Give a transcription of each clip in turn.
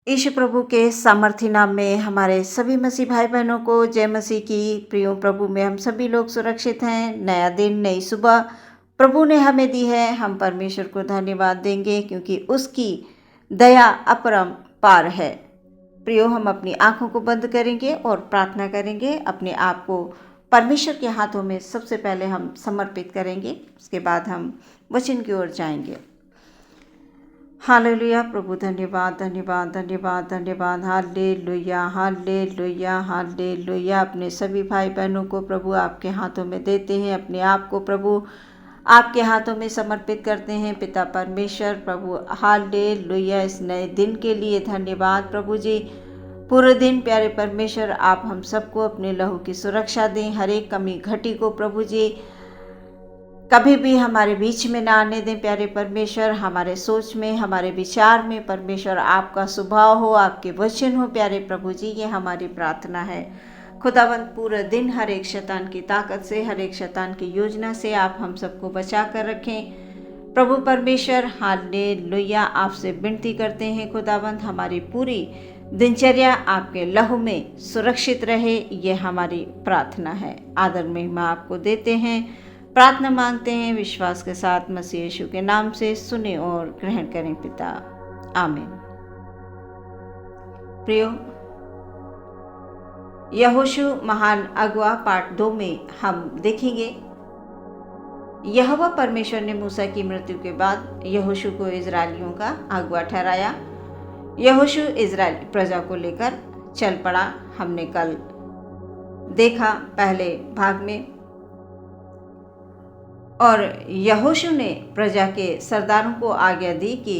यीशु प्रभु के सामर्थी नाम में हमारे सभी मसीह भाई बहनों को जय मसीह की। प्रियो प्रभु में हम सभी लोग सुरक्षित हैं। नया दिन, नई सुबह प्रभु ने हमें दी है। हम परमेश्वर को धन्यवाद देंगे क्योंकि उसकी दया अपरंपार है। प्रियो, हम अपनी आंखों को बंद करेंगे और प्रार्थना करेंगे। अपने आप को परमेश्वर के हाथों में सबसे पहले हम समर्पित करेंगे, उसके बाद हम वचन की ओर जाएंगे। हालेलुया। प्रभु धन्यवाद धन्यवाद धन्यवाद धन्यवाद। Hallelujah hallelujah hallelujah. अपने सभी भाई बहनों को प्रभु आपके हाथों में देते हैं, अपने आप को प्रभु आपके हाथों में समर्पित करते हैं। पिता परमेश्वर प्रभु, हालेलुया, इस नए दिन के लिए धन्यवाद प्रभु जी। पूरे दिन प्यारे परमेश्वर आप हम सबको अपने लहू की सुरक्षा दें। हर एक कमी घटी को प्रभु जी कभी भी हमारे बीच में ना आने दें। प्यारे परमेश्वर, हमारे सोच में, हमारे विचार में परमेश्वर आपका स्वभाव हो, आपके वचन हो। प्यारे प्रभु जी, ये हमारी प्रार्थना है। खुदावंद, पूरा दिन हर एक शैतान की ताकत से, हर एक शैतान की योजना से आप हम सबको बचा कर रखें। प्रभु परमेश्वर, हालेलुया, आपसे विनती करते हैं खुदावंद, हमारी पूरी दिनचर्या आपके लहू में सुरक्षित रहे। ये हमारी प्रार्थना है। आदर महिमा आपको देते हैं, प्रार्थना मांगते हैं विश्वास के साथ मसीह यीशु के नाम से। सुने और ग्रहण करें पिता, आमीन। प्रियो, यहोशू महान अगुआ पार्ट 2 में हम देखेंगे यहोवा परमेश्वर ने मूसा की मृत्यु के बाद यहोशू को इजरायलियों का अगुआ ठहराया। यहोशू इजरायली प्रजा को लेकर चल पड़ा। हमने कल देखा पहले भाग में। और यहोशू ने प्रजा के सरदारों को आज्ञा दी कि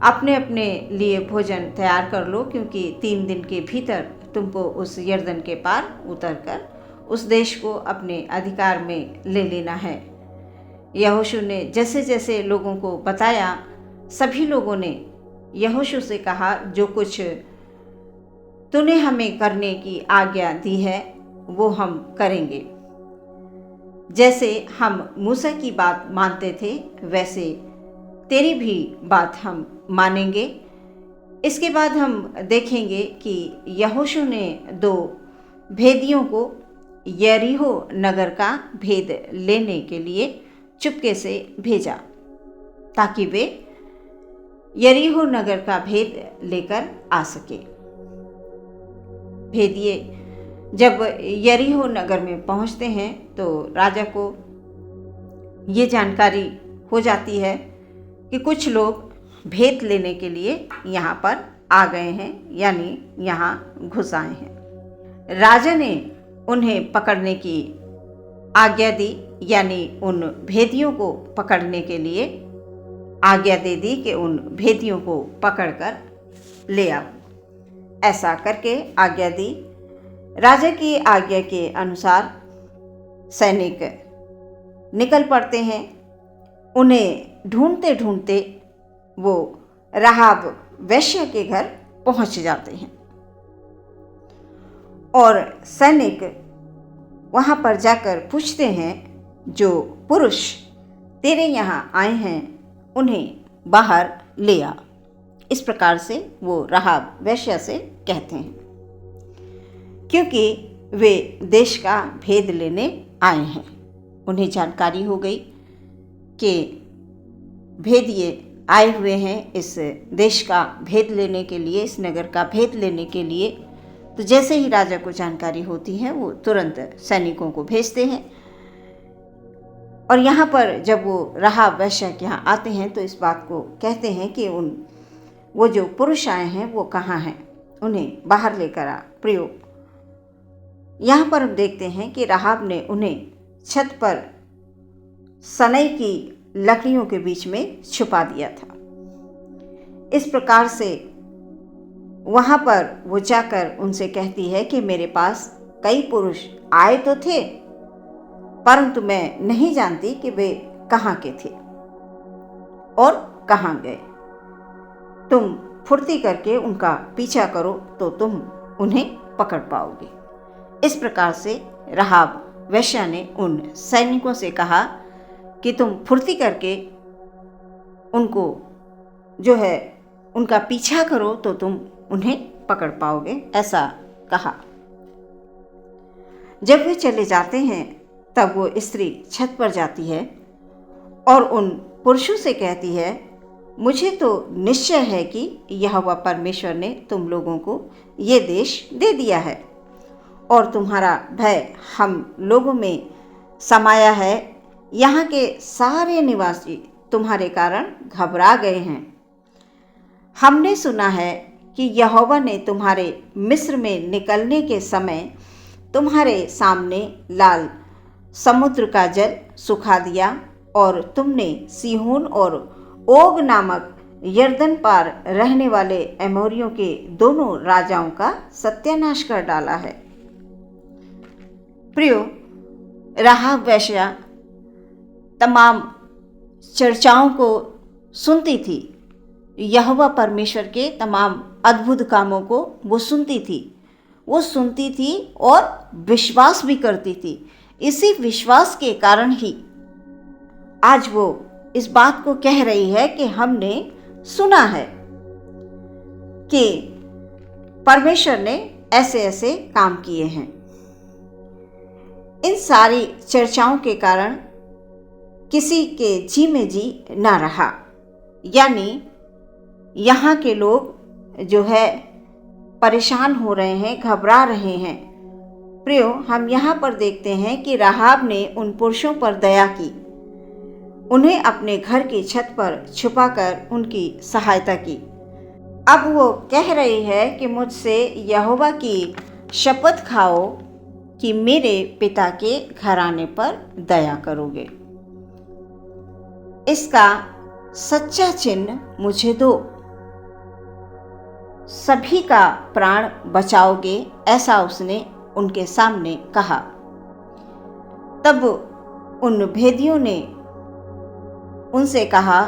अपने अपने लिए भोजन तैयार कर लो, क्योंकि 3 दिन के भीतर तुमको उस यर्दन के पार उतरकर उस देश को अपने अधिकार में ले लेना है। यहोशू ने जैसे जैसे लोगों को बताया, सभी लोगों ने यहोशू से कहा, जो कुछ तूने हमें करने की आज्ञा दी है वो हम करेंगे। जैसे हम मूसा की बात मानते थे वैसे तेरी भी बात हम मानेंगे। इसके बाद हम देखेंगे कि यहोशू ने 2 भेदियों को यरीहो नगर का भेद लेने के लिए चुपके से भेजा, ताकि वे यरीहो नगर का भेद लेकर आ सके। भेदिए जब यरीहो नगर में पहुंचते हैं तो राजा को ये जानकारी हो जाती है कि कुछ लोग भेद लेने के लिए यहाँ पर आ गए हैं, यानी यहाँ घुस आए हैं। राजा ने उन्हें पकड़ने की आज्ञा दी, यानी उन भेदियों को पकड़ने के लिए आज्ञा दे दी कि उन भेदियों को पकड़कर ले आओ। ऐसा करके आज्ञा दी। राजा की आज्ञा के अनुसार सैनिक निकल पड़ते हैं। उन्हें ढूंढते ढूंढते वो राहाब वेश्या के घर पहुंच जाते हैं और सैनिक वहां पर जाकर पूछते हैं, जो पुरुष तेरे यहाँ आए हैं उन्हें बाहर ले आ। इस प्रकार से वो राहाब वेश्या से कहते हैं, क्योंकि वे देश का भेद लेने आए हैं। उन्हें जानकारी हो गई कि भेदिए आए हुए हैं इस देश का भेद लेने के लिए, इस नगर का भेद लेने के लिए। तो जैसे ही राजा को जानकारी होती है वो तुरंत सैनिकों को भेजते हैं। और यहाँ पर जब वो राहाब वेश्या के यहाँ आते हैं तो इस बात को कहते हैं कि वो जो पुरुष आए हैं वो कहाँ हैं, उन्हें बाहर लेकर आ। प्रियो, यहाँ पर हम देखते हैं कि राहाब ने उन्हें छत पर सनई की लकड़ियों के बीच में छुपा दिया था। इस प्रकार से वहाँ पर वो जाकर उनसे कहती है कि मेरे पास कई पुरुष आए तो थे, परंतु मैं नहीं जानती कि वे कहाँ के थे और कहाँ गए। तुम फुर्ती करके उनका पीछा करो तो तुम उन्हें पकड़ पाओगे। इस प्रकार से राहाब वेश्या ने उन सैनिकों से कहा कि तुम फुर्ती करके उनको जो है उनका पीछा करो तो तुम उन्हें पकड़ पाओगे, ऐसा कहा। जब वे चले जाते हैं तब वो स्त्री छत पर जाती है और उन पुरुषों से कहती है, मुझे तो निश्चय है कि यहोवा परमेश्वर ने तुम लोगों को ये देश दे दिया है और तुम्हारा भय हम लोगों में समाया है। यहाँ के सारे निवासी तुम्हारे कारण घबरा गए हैं। हमने सुना है कि यहोवा ने तुम्हारे मिस्र में निकलने के समय तुम्हारे सामने लाल समुद्र का जल सुखा दिया और तुमने सीहोन और ओग नामक यरदन पार रहने वाले एमोरियों के दोनों राजाओं का सत्यानाश कर डाला है। प्रियो, राहाब वेश्या तमाम चर्चाओं को सुनती थी, यहोवा परमेश्वर के तमाम अद्भुत कामों को वो सुनती थी और विश्वास भी करती थी। इसी विश्वास के कारण ही आज वो इस बात को कह रही है कि हमने सुना है कि परमेश्वर ने ऐसे ऐसे काम किए हैं। इन सारी चर्चाओं के कारण किसी के जी में जी ना रहा, यानी यहाँ के लोग जो है परेशान हो रहे हैं, घबरा रहे हैं। प्रियो, हम यहाँ पर देखते हैं कि राहाब ने उन पुरुषों पर दया की, उन्हें अपने घर की छत पर छुपाकर उनकी सहायता की। अब वो कह रही है कि मुझसे यहोवा की शपथ खाओ कि मेरे पिता के घराने पर दया करोगे, इसका सच्चा चिन्ह मुझे दो, सभी का प्राण बचाओगे, ऐसा उसने उनके सामने कहा। तब उन भेदियों ने उनसे कहा,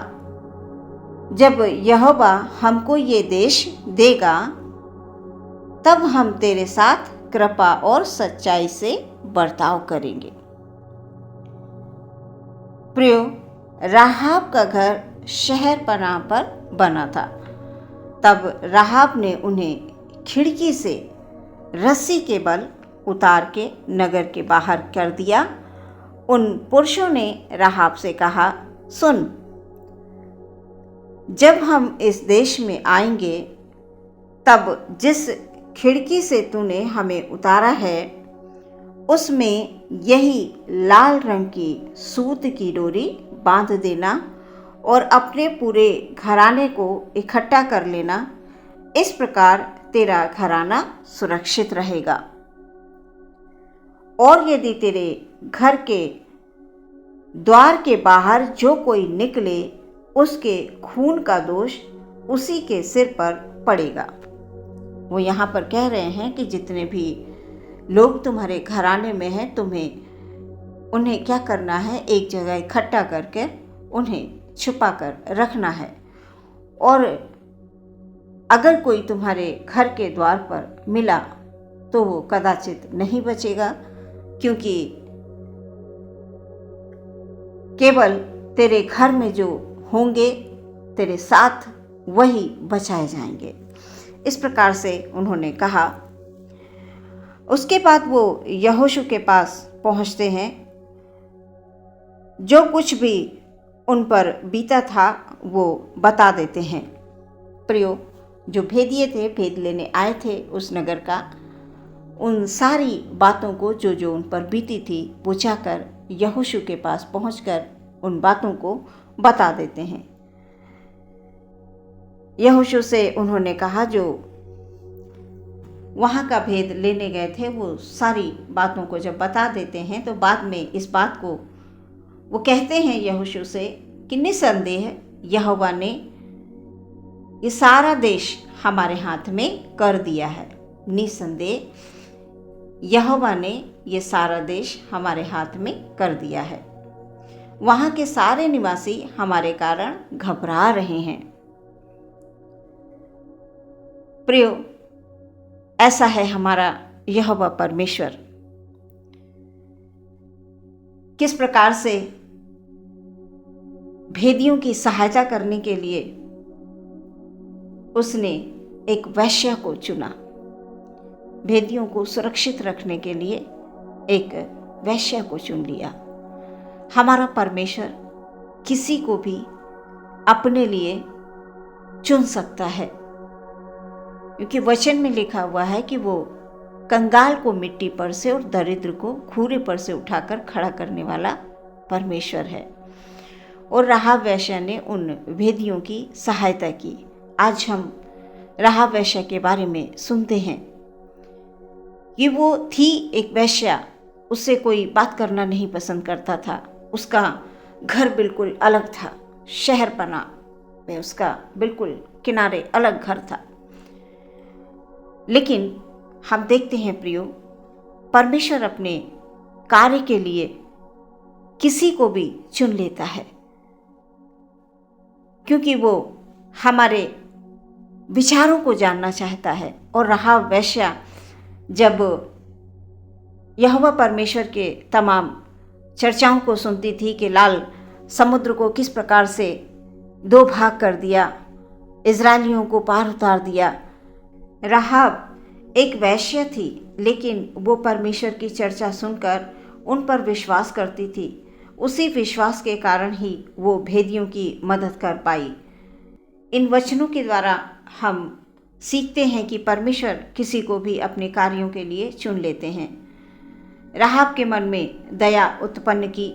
जब यहोवा हमको ये देश देगा तब हम तेरे साथ कृपा और सच्चाई से बर्ताव करेंगे। प्रियो, राहाब का घर शहर पनाह पर बना था। तब राहाब ने उन्हें खिड़की से रस्सी के बल उतार के नगर के बाहर कर दिया। उन पुरुषों ने राहाब से कहा, सुन, जब हम इस देश में आएंगे तब जिस खिड़की से तूने हमें उतारा है उसमें यही लाल रंग की सूत की डोरी बांध देना और अपने पूरे घराने को इकट्ठा कर लेना। इस प्रकार तेरा घराना सुरक्षित रहेगा। और यदि तेरे घर के द्वार के बाहर जो कोई निकले उसके खून का दोष उसी के सिर पर पड़ेगा। वो यहाँ पर कह रहे हैं कि जितने भी लोग तुम्हारे घराने में हैं उन्हें क्या करना है, एक जगह इकट्ठा करके उन्हें छुपा कर रखना है। और अगर कोई तुम्हारे घर के द्वार पर मिला तो वो कदाचित नहीं बचेगा, क्योंकि केवल तेरे घर में जो होंगे तेरे साथ वही बचाए जाएंगे। इस प्रकार से उन्होंने कहा। उसके बाद वो यहोशू के पास पहुंचते हैं। जो कुछ भी उन पर बीता था वो बता देते हैं। प्रियो, जो भेदिए थे, भेद लेने आए थे उस नगर का, उन सारी बातों को जो उन पर बीती थी वो जाकर यहोशू के पास पहुंचकर उन बातों को बता देते हैं। यहोशू से उन्होंने कहा, जो वहाँ का भेद लेने गए थे वो सारी बातों को जब बता देते हैं तो बाद में इस बात को वो कहते हैं यहोशू से कि निसंदेह यहोवा ने ये सारा देश हमारे हाथ में कर दिया है। निसंदेह यहोवा ने ये सारा देश हमारे हाथ में कर दिया है। वहाँ के सारे निवासी हमारे कारण घबरा रहे हैं। प्रियो, ऐसा है हमारा यहोवा परमेश्वर, किस प्रकार से भेदियों की सहायता करने के लिए उसने एक वैश्या को चुना। भेदियों को सुरक्षित रखने के लिए एक वैश्या को चुन लिया। हमारा परमेश्वर किसी को भी अपने लिए चुन सकता है, क्योंकि वचन में लिखा हुआ है कि वो कंगाल को मिट्टी पर से और दरिद्र को घूरे पर से उठाकर खड़ा करने वाला परमेश्वर है। और राहाब वेश्या ने उन भेदियों की सहायता की। आज हम राहाब वेश्या के बारे में सुनते हैं कि वो थी एक वेश्या, उससे कोई बात करना नहीं पसंद करता था। उसका घर बिल्कुल अलग था, शहरपना में उसका बिल्कुल किनारे अलग घर था। लेकिन हम देखते हैं प्रियो, परमेश्वर अपने कार्य के लिए किसी को भी चुन लेता है, क्योंकि वो हमारे विचारों को जानना चाहता है। और राहाब वेश्या जब यहोवा परमेश्वर के तमाम चर्चाओं को सुनती थी कि लाल समुद्र को किस प्रकार से 2 भाग कर दिया, इज़राइलियों को पार उतार दिया। राहाब एक वैश्य थी, लेकिन वो परमेश्वर की चर्चा सुनकर उन पर विश्वास करती थी। उसी विश्वास के कारण ही वो भेदियों की मदद कर पाई। इन वचनों के द्वारा हम सीखते हैं कि परमेश्वर किसी को भी अपने कार्यों के लिए चुन लेते हैं। राहाब के मन में दया उत्पन्न की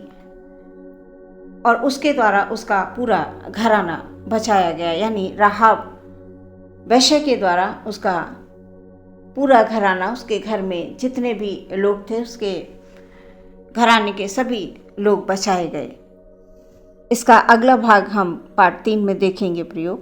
और उसके द्वारा उसका पूरा घराना बचाया गया। यानी राहाब वेश्या के द्वारा उसका पूरा घराना, उसके घर में जितने भी लोग थे, उसके घराने के सभी लोग बचाए गए। इसका अगला भाग हम पार्ट 3 में देखेंगे प्रियो।